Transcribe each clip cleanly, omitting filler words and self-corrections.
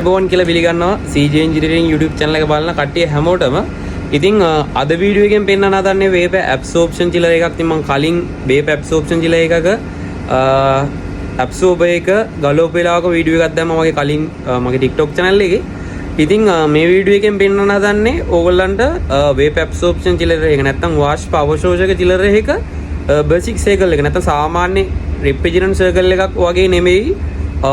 Bone කියලා පිළිගන්නවා CJ Engineering YouTube channel එක බලන කට්ටිය හැමෝටම. ඉතින් අද වීඩියෝ එකෙන් පෙන්නන්න හදන්නේ vape absorption chiller එකක්. ඉතින් මම කලින් vape absorption chiller එකක absorber එක ගලවපු වෙලාවක වීඩියෝ එකක් දැම්මා මගේ කලින් මගේ TikTok channel එකේ. ඉතින් මේ වීඩියෝ එකෙන් පෙන්නන්න හදන්නේ ඕගොල්ලන්ට vape absorption chiller එක නැත්නම් වාෂ්ප අවශෝෂක chiller එක basic cycle එක නැත්නම් සාමාන්‍ය refrigerant cycle එකක් වගේ නෙමෙයි.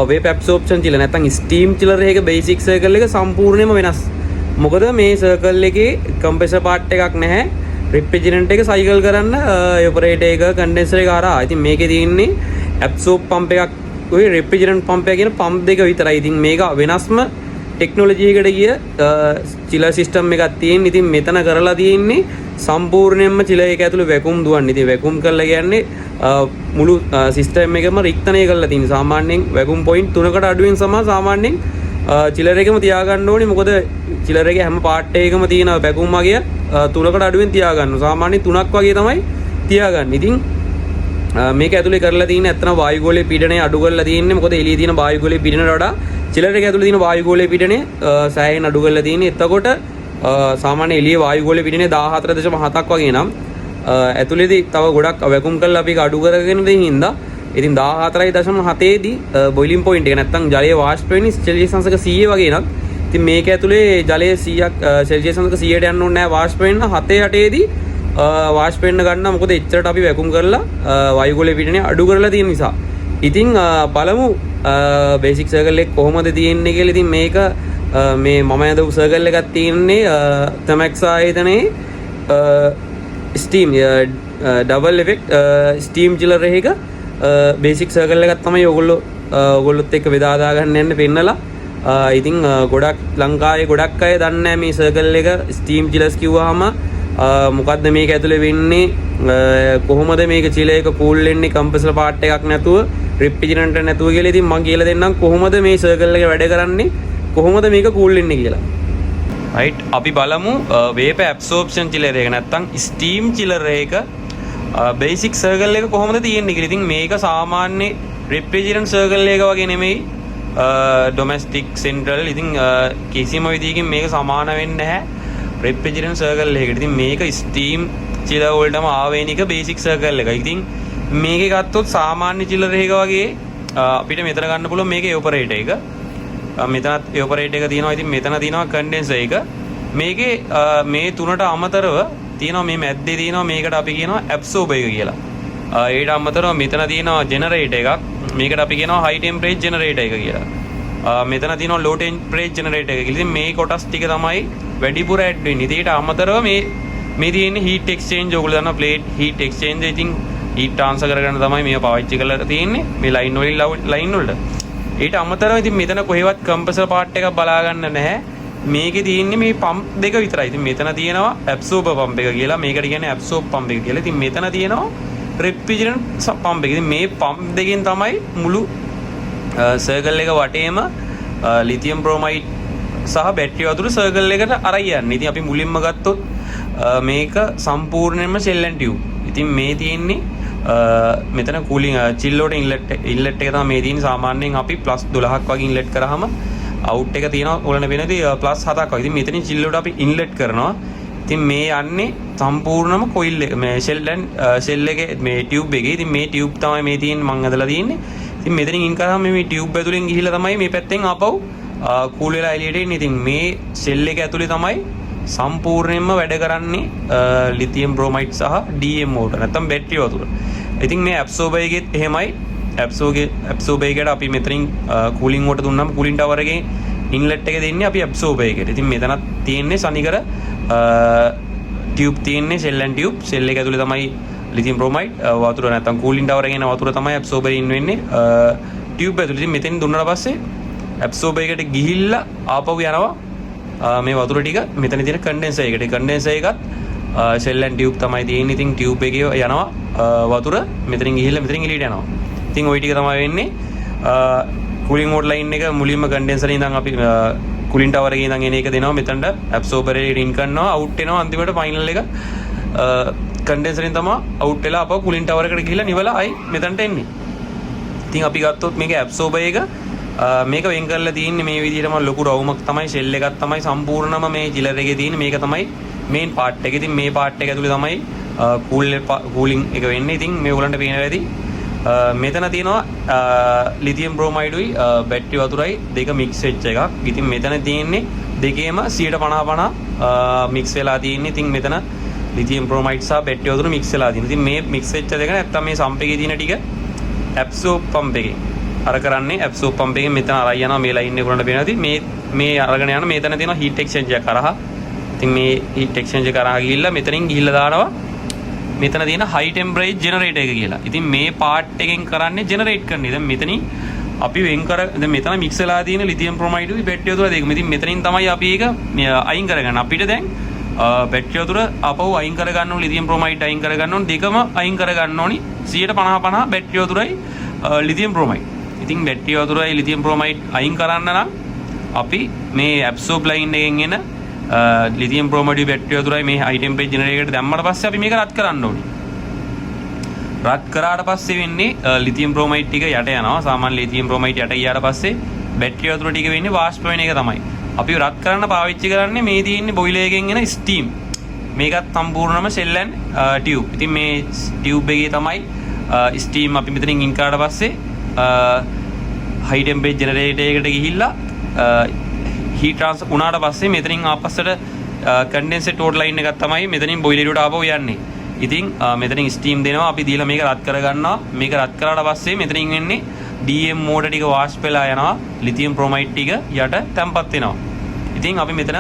vape absorption chiller නැත්නම් steam chiller එකේ basic cycle එක සම්පූර්ණයෙන්ම වෙනස්. මොකද මේ circle එකේ compressor part එකක් නැහැ. refrigerant එක cycle කරන්න evaporator එක condenser එක හරහා. ඉතින් මේකේ තියෙන්නේ absorb pump එකක් ඔය refrigerant pump එක කියන pump දෙක විතරයි. ඉතින් මේක වෙනස්ම technology එකට ගිය chiller system එකක් තියෙන. ඉතින් මෙතන කරලා තියෙන්නේ සම්පූර්ණයෙන්ම chiller එක ඇතුළේ vacuum දුවන්නේ. ඉතින් vacuum කරලා කියන්නේ මුළු සිස්ටම් එකම රික්තණය කරලා තියෙන. සාමාන්‍යයෙන් vacuum point 3කට අඩුවෙන් සාමාන්‍යයෙන් chiller එකම තියාගන්න ඕනේ. මොකද chiller එකේ හැම part එකකම තියෙන vacuum වගේ 3කට අඩුවෙන් තියාගන්න. සාමාන්‍යයෙන් 3ක් වගේ තමයි තියාගන්න. ඉතින් මේක ඇතුලේ කරලා තියෙන ඇත්තම වායු ගෝලයේ පීඩනය අඩු කරලා තියෙන්නේ. මොකද එළියේ තියෙන වායු ගෝලයේ පීඩනයට වඩා chiller එක ඇතුලේ තියෙන වායු ගෝලයේ පීඩනය සෑහෙන අඩු කරලා තියෙන්නේ. එතකොට සාමාන්‍ය එළියේ වායු ගෝලයේ පීඩනය 14.7ක් වගේ නම් ඇතුළේදී තව ගොඩක් වැකුම් කරලා අපි අඩු කරගෙන දෙන හින්දා ඉතින් 14.7 දී බොයිලින් පොයින්ට් එක නැත්තම් ජලයේ වාෂ්ප වෙන්නේ සෙල්සියස් අංශක 100 වගේ නක්. ඉතින් මේක ඇතුලේ ජලයේ 100ක් සෙල්සියස් අංශක 100ට යන්න ඕනේ නැහැ වාෂ්ප වෙන්න. 7-8 දී වාෂ්ප වෙන්න ගන්නවා. මොකද එච්චරට අපි වැකුම් කරලා වායු ගෝලයේ පීඩනය අඩු කරලා තියෙන නිසා. ඉතින් බලමු බේසික් සර්කල් එක කොහොමද තියෙන්නේ කියලා. ඉතින් මේක මේ මම ඇඳපු සර්කල් එකක් තියෙන්නේ තමැක්ස් ආයතනයේ steam double effect steam chiller එකක basic circle එකක් තමයි ඔයගොල්ලොත් එක්ක බෙදා හදා ගන්න යන්න පෙන්නලා. ඉතින් ගොඩක් ලංකාවේ ගොඩක් අය දන්නේ නැහැ මේ circle එක steam chillers කිව්වහම මොකද්ද මේක ඇතුලේ වෙන්නේ, කොහොමද මේක chiller එක cool වෙන්නේ compressor part එකක් නැතුව refrigerant නැතුව කියලා. ඉතින් මම කියලා දෙන්නම් කොහොමද මේ circle එක වැඩ කරන්නේ, කොහොමද මේක cool වෙන්නේ කියලා. right, අපි බලමු vape absorption chiller එක නැත්තම් steam chiller එක basic circle එක කොහොමද තියෙන්නේ කියලා. ඉතින් මේක සාමාන්‍ය refrigerant circle එක වගේ නෙමෙයි, domestic central. ඉතින් කිසිම විදිහකින් මේක සමාන වෙන්නේ නැහැ refrigerant circle එකකට. ඉතින් මේක steam chiller වලටම ආවේනික basic circle එක. ඉතින් මේකේ ගත්තොත් සාමාන්‍ය chiller එක වගේ අපිට මෙතන ගන්න පුළුවන් මේකේ evaporator එක. මෙතනත් evaporator එක තියෙනවා. ඉතින් මෙතන තියෙනවා condenser එක. මේකේ මේ තුනට අමතරව තියෙනවා මේ මැද්දේ තියෙනවා මේකට අපි කියනවා absorber එක කියලා. ඒකට අමතරව මෙතන තියෙනවා generator එකක්. මේකට අපි කියනවා high temperature generator එක කියලා. මෙතන තියෙනවා low temperature generator එක කියලා. ඉතින් මේ කොටස් ටික තමයි වැඩිපුර add වෙන්නේ. ඒකට අමතරව මේ තියෙන්නේ heat exchange. ඔයගොල්ලෝ දන්නවා plate heat exchange. ඉතින් heat transfer කරගන්න තමයි මේක පාවිච්චි කරලා තියෙන්නේ මේ line වලට. ඊට අමතරව ඉතින් මෙතන කොහෙවත් compressor part එකක් බලා ගන්න නැහැ. මේකේ තියෙන්නේ මේ pump දෙක විතරයි. ඉතින් මෙතන තියෙනවා absorber pump එක කියලා. මේකට කියන්නේ absorb pump එක කියලා. ඉතින් මෙතන තියෙනවා refrigerant pump එක. ඉතින් මේ pump දෙකෙන් තමයි මුළු circle එක වටේම lithium bromide සහ battery වතුර circle එකට අරන් යන්නේ. ඉතින් අපි මුලින්ම ගත්තොත් මේක සම්පූර්ණයෙන්ම shell and tube. ඉතින් මේ තියෙන්නේ මෙතන කූලින් chill water inlet එක තමයි මේ තියෙන්නේ. සාමාන්‍යයෙන් අපි +12ක් වගේ inlet කරාම out එක තියෙනවා ඔලන වෙනදී +7ක් වගේ. ඉතින් මෙතනින් chill water අපි inlet කරනවා. ඉතින් මේ යන්නේ සම්පූර්ණම coil එක මේ shell එකේ මේ tube එකේ. ඉතින් මේ tube තමයි මේ තියෙන්නේ මම අදලා තියෙන්නේ. ඉතින් මෙතනින් ඉන් කරාම මේ tube ඇතුලෙන් ගිහිල්ලා තමයි මේ පැත්තෙන් ආපහු cool වෙලා එළියට එන්නේ. ඉතින් මේ shell එක ඇතුලේ තමයි සම්පූර්ණයෙන්ම වැඩ කරන්නේ lithium bromide සහ DM water නැත්නම් battery වතුර. ඉතින් මේ absorber එකෙත් එහෙමයි. absorber එකට අපි මෙතනින් cooling water දුන්නාම cooling tower එකේ inlet එක දෙන්නේ අපි absorber එකට. ඉතින් මෙතනත් තියෙන්නේ සනිකර tube තියෙන්නේ shell and tube. shell එක ඇතුලේ තමයි lithium bromide වතුර නැත්නම් cooling tower එකේ වතුර තමයි absorber ඉන් වෙන්නේ tube ඇතුලේ. ඉතින් මෙතෙන් දුන්නාට පස්සේ absorber එකට ගිහිල්ලා ආපහු යනවා මේ වතුර ටික මෙතන තියෙන condenser එකට. condenser එකත් shell and tube තමයි තියෙන්නේ. ඉතින් tube එකේ යනවා වතුර මෙතනින් ගිහිල්ලා මෙතනින් එළියට යනවා. ඉතින් ওই ටික තමයි වෙන්නේ. cooling water line එක මුලින්ම condenser ඉඳන් අපි cooling tower එකේ ඉඳන් එන එක දෙනවා මෙතනට absorber එකට in කරනවා out වෙනවා. අන්තිමට final එක condenser එකෙන් තමයි out වෙලා අපව cooling tower එකට ගිහිල්ලා නිවලා ආයි මෙතනට එන්නේ. ඉතින් අපි ගත්තොත් මේක absorber එක මේක වෙන් කරලා තියෙන්නේ මේ විදිහටම ලොකු රවුමක් තමයි ෂෙල් එකක් තමයි සම්පූර්ණම මේ චිලර් එකේ තියෙන්නේ. මේක තමයි මේන් පාර්ට් එක. ඉතින් මේ පාර්ට් එක ඇතුලේ තමයි කූලින් එක වෙන්නේ. ඉතින් මේ උලන්ට පේනවා ඇති මෙතන තියෙනවා ලිතියම් බ්‍රෝමයිඩුයි බැටරි වතුරයි දෙක මික්ස් වෙච්ච එකක්. ඉතින් මෙතන තියෙන්නේ දෙකේම 50% මික්ස් වෙලා තියෙන්නේ. ඉතින් මෙතන ලිතියම් බ්‍රෝමයිඩ් සහ බැටරි වතුර මික්ස් වෙලා තියෙනවා. ඉතින් මේ මික්ස් වෙච්ච දෙක නැත්තම් මේ සම්ප් එකේ තියෙන ටික ඇබ්සෝබ් පම්ප් එකේ අර කරන්නේ ඇබ්සෝබ් පම්ප් එකෙන් මෙතන අරයි යනවා මේ ලයින් එක උඩට පේනවා. ඉතින් මේ අරගෙන යන මෙතන තියෙනවා හීට් එක්ස්චේන්ජර් එක කරහා. ඉතින් මේ හීට් එක්ස්චේන්ජර් කරහා ගිහිල්ලා මෙතනින් ගිහිල්ලා දානවා මෙතන තියෙන හයි ටෙම්පරේචර් ජෙනරේටර් එක කියලා. ඉතින් මේ පාර්ට් එකෙන් කරන්නේ ජෙනරේට් කරන්නේ. දැන් මෙතනින් අපි වෙන් කර දැන් මෙතන මික්ස් වෙලා තියෙන ලිතියම් බ්‍රොමයිඩුයි බැටරි වතුර දෙක. ඉතින් මෙතනින් තමයි අපි ඒක අයින් කරගන්න. අපිට දැන් බැටරි වතුර අපව අයින් කරගන්න ඕන, ලිතියම් බ්‍රොමයිඩ් අයින් කරගන්න ඕන, දෙකම අයින් කරගන්න ඕනි 150 බැටරි වතුරයි ලිතියම් බ්‍රොමයිඩ්. ඉතින් බැටරි වතුරයි ලිතියම් බ්‍රොමයිඩ් අයින් කරන්න නම් අපි මේ ඇබ්සෝබ් ලයින් එකෙන් එන ලිතියම් බ්‍රොමයිඩ් බැටරි වතුරයි මේ හයි ටෙම්පරේචර් ජෙනරේටර් එකට දැම්මට පස්සේ අපි මේක රත් කරන්න ඕනි. රත් කරාට පස්සේ වෙන්නේ ලිතියම් බ්‍රොමයිඩ් ටික යට යනවා. සාමාන්‍ය ලිතියම් බ්‍රොමයිඩ් යට ගියාට පස්සේ බැටරි වතුර ටික වෙන්නේ වාෂ්ප වෙන එක තමයි. අපි රත් කරන්න පාවිච්චි කරන්නේ මේ තියෙන්නේ බොයිලර් එකෙන් එන ස්ටීම්. මේකත් සම්පූර්ණම ෂෙල් ඇන් ටියුබ්. ඉතින් මේ ටියුබ් එකේ තමයි ස්ටීම් අපි මෙතනින් ඉන් කරාට පස්සේ හයි ටෙම්පරේචර් ජෙනරේටර් එකට ගිහිල්ලා හීට් ට්‍රාන්ස්ෆර් වුණාට පස්සේ මෙතනින් ආපස්සට කන්ඩෙන්සර් ටෝටල් ලයින් එකක් තමයි මෙතනින් බොයිලර් එකට ආපහු යන්නේ. ඉතින් මෙතනින් ස්ටීම් දෙනවා අපි දීලා මේක රත් කරගන්නවා. මේක රත් කරාට පස්සේ මෙතනින් වෙන්නේ DM මෝටර් ටික වාෂ්ප වෙලා යනවා. ලිතියම් බ්‍රොමයිඩ් ටික යට තැම්පත් වෙනවා. ඉතින් අපි මෙතන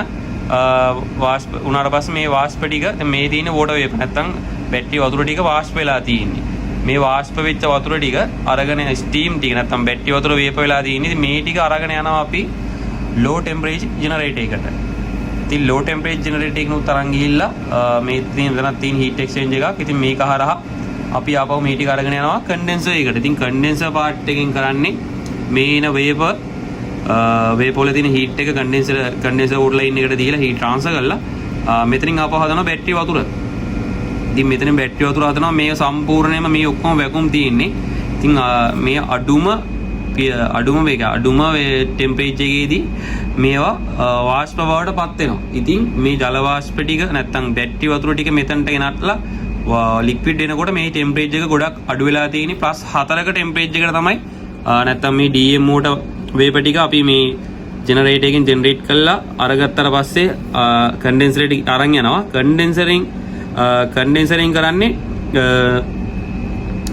වාෂ්ප වුණාට පස්සේ මේ වාෂ්ප ටික දැන් මේ තියෙන වෝටර් වේපර් නැත්තම් බැටරි වතුර ටික වාෂ්ප වෙලා තියෙන්නේ. මේ වාෂ්ප වෙච්ච වතුර ටික අරගෙන ස්ටීම් ටික නැත්තම් බැටරි වතුර වේපර් වෙලා තියෙන්නේ. ඉතින් මේ ටික අරගෙන යනවා අපි ලෝ ටෙම්පරේචර් ජෙනරේටර් එකට. ඉතින් ලෝ ටෙම්පරේචර් ජෙනරේටර් එකනු තරන් ගිහිල්ලා මේ මෙතනක් තියෙන හීට් එක්ස්චේන්ජ් එකක්. ඉතින් මේක හරහා අපි ආපහු මේ ටික අරගෙන යනවා කන්ඩෙන්සර් එකට. ඉතින් කන්ඩෙන්සර් පාර්ට් එකෙන් කරන්නේ මේ එන වේපර් වල තියෙන හීට් එක කන්ඩෙන්සර් වෝටර් ලයින් එකට දීලා හීට් ට්‍රාන්ස්ෆර් කරලා මෙතනින් ආපහු හදනවා බැටරි වතුර. ඉතින් මෙතන බැටරි වතුර හදනවා. මේක සම්පූර්ණයෙන්ම මේ ඔක්කොම වැකුම් තියෙන්නේ. ඉතින් මේ අඩුම ටෙම්පරේචර් එකේදී මේවා වාෂ්ප බවට පත් වෙනවා. ඉතින් මේ ජල වාෂ්ප ටික නැත්තම් බැටරි වතුර ටික මෙතනට ගෙනත්ලා ලික්විඩ් එනකොට මේ ටෙම්පරේචර් එක ගොඩක් අඩු වෙලා තියෙන්නේ +4ක ටෙම්පරේචර් එකට තමයි නැත්තම් මේ DM මෝටර් වේපර් ටික අපි මේ ජෙනරේටර් එකෙන් ජෙනරේට් කරලා අරගත්තට පස්සේ කන්ඩෙන්සර් එකට අරන් යනවා. කන්ඩෙන්සරෙන් කරන්නේ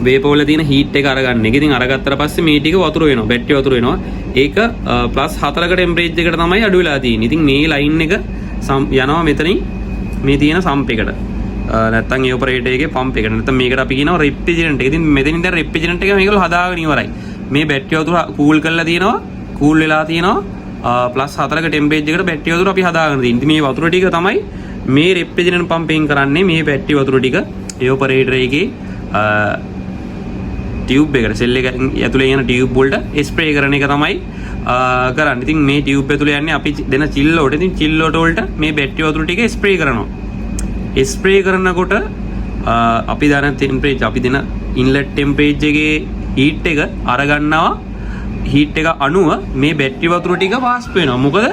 වේපර් වල තියෙන හීට් එක අරගන්න එක. ඉතින් අරගත්තට පස්සේ මේ ටික වතුර වෙනවා, බැටරි වතුර වෙනවා. ඒක +4ක ටෙම්පරේචර් එකට තමයි අඩු වෙලා තියෙන්නේ. ඉතින් මේ ලයින් එක යනවා මෙතනින් මේ තියෙන සම්ප් එකට. නැත්තම් එවපරේටර් එකේ පම්ප් එකට. නැත්තම් මේකට අපි කියනවා රෙෆ්‍රිජරන්ට් එක. ඉතින් මෙතනින් දැන් රෙෆ්‍රිජරන්ට් එක මේගොල්ලෝ හදාගෙන ඉවරයි. මේ බැටරි වතුර කූල් කරලා තියෙනවා, කූල් වෙලා තියෙනවා +4ක ටෙම්පරේචර් එකට බැටරි වතුර අපි හදාගෙන තියෙනවා. ඉතින් මේ වතුර ටික තමයි මේ රෙෆ්‍රිජරන්ට් පම්පෙන් කරන්නේ මේ බැටරි වතුර ටික එවපරේටර් එකේ ටියුබ් එකට සෙල් එක ඇතුලේ යන ටියුබ් වලට ස්ප්‍රේ කරන එක තමයි කරන්නේ. ඉතින් මේ ටියුබ් ඇතුලේ යන්නේ අපි දෙන චිල් වලට. ඉතින් චිල් වලට මේ බැටරි වතුර ටික ස්ප්‍රේ කරනවා. ස්ප්‍රේ කරනකොට අපි දාන ටෙම්පරේචර් අපි දෙන ඉන්ලට් ටෙම්පරේචර් එකේ හීට් එක අරගන්නවා. හීට් එක අනුව මේ බැටරි වතුර ටික වාෂ්ප වෙනවා. මොකද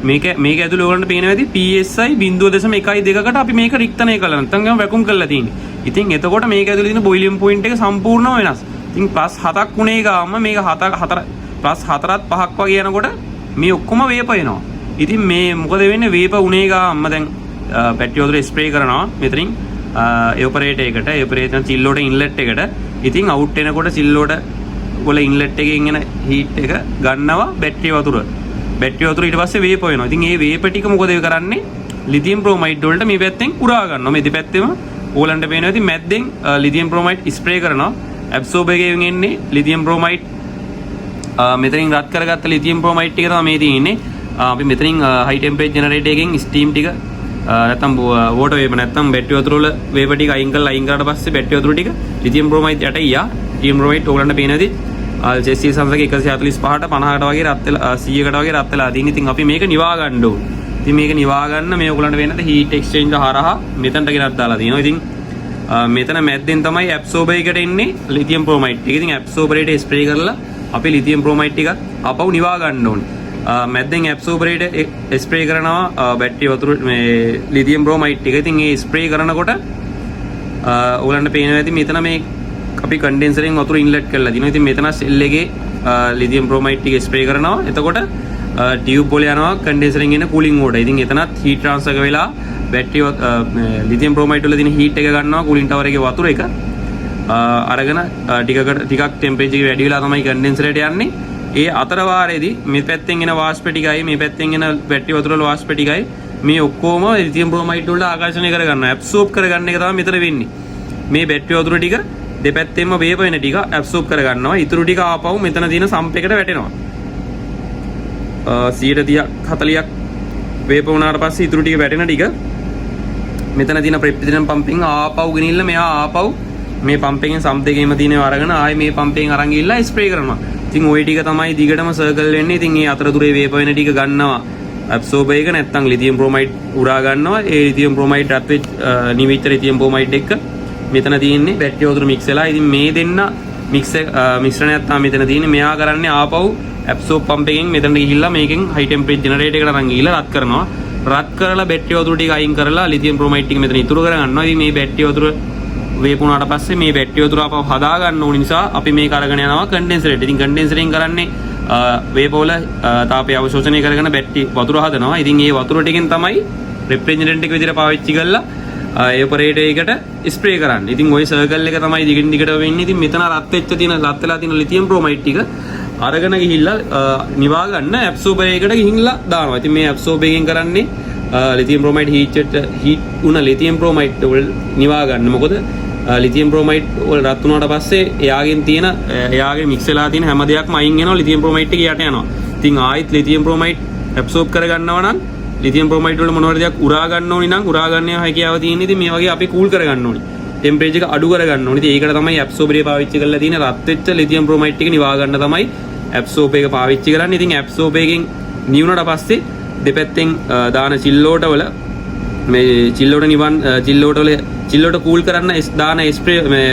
මේක ඇතුලේ ඕගොල්ලන්ට පේනවා ඇති PSI 0.12කට අපි මේක රික්තනය කළා නැත්නම් වැකුම් කරලා තියෙන්නේ. ඉතින් එතකොට මේක ඇතුලේ තියෙන බොයිලින් පොයින්ට් එක සම්පූර්ණව වෙනස්. ඉතින් +7ක් වුණේ ගාම මේක 4+4ත් 5ක් වගේ යනකොට මේ ඔක්කොම වේප වෙනවා. ඉතින් මේ මොකද වෙන්නේ වේප උනේ ගාම දැන් බැටරි වතුර ස්ප්‍රේ කරනවා මෙතනින් එවපරේටර් එකට. එවපරේටර් චිල් වලට ඉන්ලට් එකට. ඉතින් අවුට් වෙනකොට චිල් වල ඉන්ලට් එකෙන් එන හීට් එක ගන්නවා බැටරි වතුර. බැටරි වතුර ඊට පස්සේ වේප වෙනවා. ඉතින් මේ වේප ටික මොකද කරන්නේ? ලිතියම් බ්‍රොමයිඩ් වලට මේ පැත්තෙන් උරා ගන්නවා. මේ දෙපැත්තෙම ඕලන්ට පේනවා. ඉතින් මැද්දෙන් ලිතියම් බ්‍රොමයිඩ් ස්ප්‍රේ කරනවා. ඇබ්සෝබ් එකෙන් එන්නේ ලිතියම් බ්‍රොමයිඩ් මෙතනින් රත් කරගත්ත ලිතියම් බ්‍රොමයිඩ් ටික තමයි මේ තියෙන්නේ. අපි මෙතනින් හයි ටෙම්පරේචර් ජෙනරේටර් එකෙන් ස්ටීම් ටික නැත්තම් වෝටර් වේපර් නැත්තම් බැටරි වතුර වල වේපර් ටික අයින් කරාට පස්සේ බැටරි වතුර ටික ලිතියම් බ්‍රොමයිඩ් යට ගියා. ලිතියම් බ්‍රොමයිඩ් ඕලන්ට පේනවාද? ජෙස්සිස් සංසක 145ට 50කට වගේ රත් වෙලා 100කට වගේ රත් වෙලා තියෙන. ඉතින් අපි මේක නිවා ගන්න ඕන. ඉතින් මේක නිවා ගන්න මේ ඔයගලන්ට වෙනද හීට් එක්ස්චේන්ජර් හරහා මෙතනට ගෙනත් දාලා තියෙනවා. ඉතින් මෙතන මැද්දෙන් තමයි ඇබ්සෝබර් එකට එන්නේ ලිතියම් බ්‍රොමයිඩ් එක. ඉතින් ඇබ්සෝබරේට ස්ප්‍රේ කරලා අපි ලිතියම් බ්‍රෝමයිඩ් ටික ආපහු නිවා ගන්න ඕනේ. මැද්දෙන් ඇබ්සෝබරේට ස්ප්‍රේ කරනවා බැටරි වතුර මේ ලිතියම් බ්‍රෝමයිඩ් ටික. ඉතින් ඒ ස්ප්‍රේ කරනකොට ඕගලන්ට පේනවා ඇති මෙතන මේ අපි කන්ඩෙන්සරෙන් වතුර ඉන්ලට් කරලා දිනවා. ඉතින් මෙතන සෙල් එකේ ලිතියම් බ්‍රෝමයිඩ් ටික ස්ප්‍රේ කරනවා. එතකොට ටියුබ් වල යනවා කන්ඩෙන්සරෙන් එන කූලින් වෝටර්. ඉතින් එතනත් හීට් ට්‍රාන්ස්ෆර් වෙලා බැටරි ලිතියම් බ්‍රෝමයිඩ් වල තියෙන හීට් එක ගන්නවා කූලින් ටවර් එකේ වතුර එක. අරගෙන ටිකක් ටෙම්පරේචර් එක වැඩි වෙලා තමයි කන්ඩෙන්සරයට යන්නේ. ඒ අතර වාරයේදී මේ පැත්තෙන් එන වාෂ්ප ටිකයි මේ පැත්තෙන් එන බැටරි වතුර වල වාෂ්ප ටිකයි මේ ඔක්කොම ලිතියම් බ්‍රෝමයිඩ් වලට ආකර්ෂණය කරගන්නවා. ඇබ්සෝබ් කරගන්න එක තමයි මෙතන වෙන්නේ. මේ බැටරි වතුර ටික දෙපැත්තෙන්ම වේප වෙන ටික ඇබ්සෝබ් කරගන්නවා. ඊටු ටික ආපහු මෙතන තියෙන සම්ප් එකට වැටෙනවා. 130ක් 40ක් වේප වුණාට පස්සේ ඊටු ටික වැටෙන ටික මෙතන තියෙන ප්‍රෙප්ටිජන් පම්පින් ආපහු ගෙනිල්ල මෙයා ආපහු මේ පම්ප් එකෙන් සම්ප් දෙකේම තියෙනවා අරගෙන ආයේ මේ පම්ප් එකෙන් අරන් ගිහිල්ලා ස්ප්‍රේ කරනවා. ඉතින් ওই ටික තමයි දිගටම සර්කල් වෙන්නේ. ඉතින් මේ අතරතුරේ වේප වෙන ටික ගන්නවා ඇබ්සෝබර් එක නැත්තම් ලිතියම් බ්‍රෝමයිඩ් උරා ගන්නවා. ඒ ලිතියම් බ්‍රෝමයිඩ් රත් වෙච්ච නිවිච්ච ලිතියම් බ්‍රෝමයිඩ් එක මෙතන තියෙන්නේ බැටරි වතුර මික්ස් වෙලා. ඉතින් මේ දෙන්න මිශ්‍රණයක් තමයි මෙතන තියෙන්නේ. මෙයා කරන්නේ ආපහු ඇබ්සෝබ් පම්ප් එකෙන් මෙතනට ගිහිල්ලා මේකෙන් හයි ටෙම්පරේචර් ජෙනරේටර් එකට අරන් ගිහිල්ලා රත් කරනවා. රත් කරලා බැටරි වතුර ටික අයින් කරලා ලිතියම් බ්‍රෝමයිඩ් ටික මෙතන ඉතුරු කරගන්නවා. ඉතින් මේ බැටරි වතුර වේපුණාට පස්සේ මේ බැටරි වතුර ආපහු හදා ගන්න ඕන නිසා අපි මේක අරගෙන යනවා කන්ඩෙන්සරේට. ඉතින් කන්ඩෙන්සරෙන් කරන්නේ වේප වල තාපය අවශෝෂණය කරගෙන බැටරි වතුර හදනවා. ඉතින් මේ වතුර ටිකෙන් තමයි රෙෆ්‍රිජරන්ට් එක විදිහට පාවිච්චි කරලා එවපරේටර් එකට ස්ප්‍රේ කරන්නේ. ඉතින් ওই සර්කල් එක තමයි දිගින් දිගට වෙන්නේ. ඉතින් මෙතන රත් වෙච්ච තියෙන රත් වෙලා තියෙන ලිතියම් බ්‍රෝමයිඩ් ටික අරගෙන ගිහිල්ලා නිවා ගන්න ඇබ්සෝබර් එකකට ගිහිල්ලා දානවා. ඉතින් මේ ඇබ්සෝබර් එකෙන් කරන්නේ ලිතියම් බ්‍රෝමයිඩ් හීට් උන ලිතියම් බ්‍රෝමයිඩ් වල නිවා ගන්න. මොකද ලිතියම් බ්‍රෝමයිඩ් වල රත් වුණාට පස්සේ එයාගේ මික්ස් වෙලා තියෙන හැම දෙයක්ම අයින් වෙනවා ලිතියම් බ්‍රෝමයිඩ් එක යට යනවා. ඉතින් ආයෙත් ලිතියම් බ්‍රෝමයිඩ් ඇබ්සෝබ් කරගන්නවා නම් ලිතියම් බ්‍රෝමයිඩ් වල මොනවාරි දෙයක් උරා ගන්න ඕනි නම් උරා ගන්න හැකියාව තියෙන. ඉතින් මේ වගේ අපි කූල් කරගන්න ඕනි. ටෙම්පරේචර් එක අඩු කරගන්න ඕනි. ඉතින් ඒකට තමයි ඇබ්සෝබරේ පාවිච්චි කරලා තියෙන රත් වෙච්ච ලිතියම් බ්‍රෝමයිඩ් ටික නිවා ගන්න තමයි ඇබ්සෝබ් එක පාවිච්චි කරන්නේ. ඉතින් ඇබ්සෝබ් එකෙන් නිවුණාට පස්සේ දෙපැත්තෙන් දාන චිල්ලෝට වල මේ චිල්ලෝට කූල් කරන්න දාන ස්ප්‍රේ මේ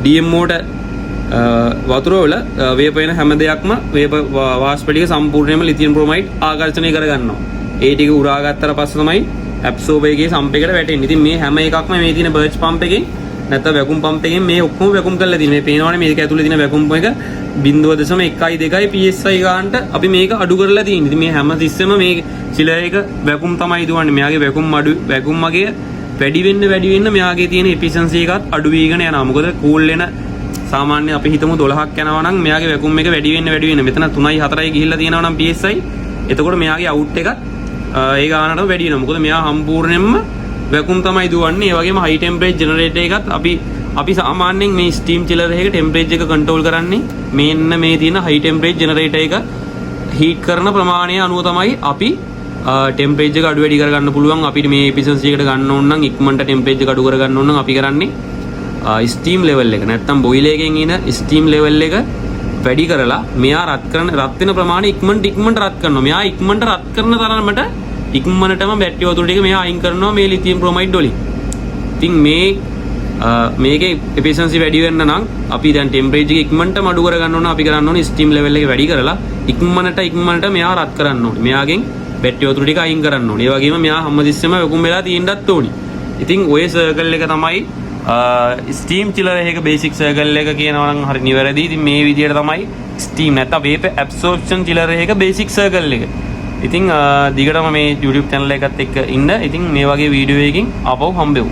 DMOට වතුර වල වේප වෙන හැම දෙයක්ම වේප වාෂ්ප ටික සම්පූර්ණයෙන්ම ලිතියම් බ්‍රෝමයිඩ් ආකර්ෂණය කරගන්නවා. ඒ ටික උරා ගත්තට පස්සේ තමයි ඇබ්සෝබර් එකේ සම්ප් එකට වැටෙන්නේ. ඉතින් මේ හැම එකක්ම මේ තියෙන බර්ච් පම්ප් එකෙන් නැත්නම් වැකුම් පම්ප් එකෙන් මේ ඔක්කොම වැකුම් කරලා තියෙනවා. මේ පේනවනේ මේක ඇතුලේ තියෙන වැකුම් එක 0.1 PSI ගානට අපි මේක අඩු කරලා තියෙනවා. ඉතින් මේ හැම තිස්සෙම මේ චිලර් එක වැකුම් තමයි දුවන්නේ. මෙයාගේ වැකුම් මගේ වැඩි වෙන්න මෙයාගේ තියෙන එෆිෂන්සි එකත් අඩු වීගෙන යනවා. මොකද කූල් වෙන සාමාන්‍ය අපි හිතමු 12ක් යනවා නම් මෙයාගේ වැකුම් එක වැඩි වෙන්න මෙතන 3යි 4යි ගිහිල්ලා තියෙනවා නම් PSI. එතකොට මෙයාගේ අවුට් එකත් ඒ ගානට වැඩි වෙනවා. මොකද මෙයා සම්පූර්ණයෙන්ම වැකුම් තමයි දුවන්නේ. ඒ වගේම හයි ටෙම්පරේචර් ජෙනරේටර් එකත් අපි සාමාන්‍යයෙන් මේ ස්ටීම් චිලර් එකේ ටෙම්පරේචර් එක කන්ට්‍රෝල් කරන්නේ මේ තියෙන හයි ටෙම්පරේචර් ජෙනරේටර් එක හීට් කරන ප්‍රමාණය අනුව තමයි අපි ටෙම්පරේචර් එක අඩු වැඩි කරගන්න පුළුවන්. අපිට මේ එෆිෂන්සි එකට ගන්න ඕන නම් ඉක්මනට ටෙම්පරේචර් එක අඩු කරගන්න ඕන නම් අපි කරන්නේ ස්ටීම් ලෙවල් එක නැත්තම් බොයිලර් එකෙන් එන ස්ටීම් ලෙවල් එක වැඩි කරලා මෙයා රත් වෙන ප්‍රමාණය ඉක්මනට රත් කරනවා. මෙයා ඉක්මනට රත් කරන තරමට ඉක්මනටම බැටරි වතුර ටික මෙයා අයින් කරනවා මේ ලිතියම් බ්‍රෝමයිඩ් වලින්. ඉතින් මේකේ එෆිෂන්සි වැඩි වෙන්න නම් අපි දැන් ටෙම්පරේචර් එක ඉක්මනටම අඩු කරගන්න ඕන. අපි කරන්න ඕනේ ස්ටීම් ලෙවල් එක වැඩි කරලා ඉක්මනට මෙයා රත් කරන්න ඕනේ. මෙයාගෙන් බැටරි වතුර ටික අයින් කරන්න ඕනේ. ඒ වගේම මෙයා හැමතිස්සෙම වැකුම් වෙලා තියෙන්නත් ඕනේ. ඉතින් ඔය සර්කල් එක තමයි ස්ටීම් චිලර් එකක බේසික් සර්කල් එක කියනවා නම් හරි නිවැරදි. ඉතින් මේ විදිහට තමයි ස්ටීම් නැත්නම් වේප ඇබ්සෝර්ප්ෂන් චිලර් එකක බේසික් සර්කල් එක. ඉතින් දිගටම මේ YouTube channel එකත් එක්ක ඉන්න. ඉතින් මේ වගේ වීඩියෝ එකකින් ආපහු හම්බෙමු.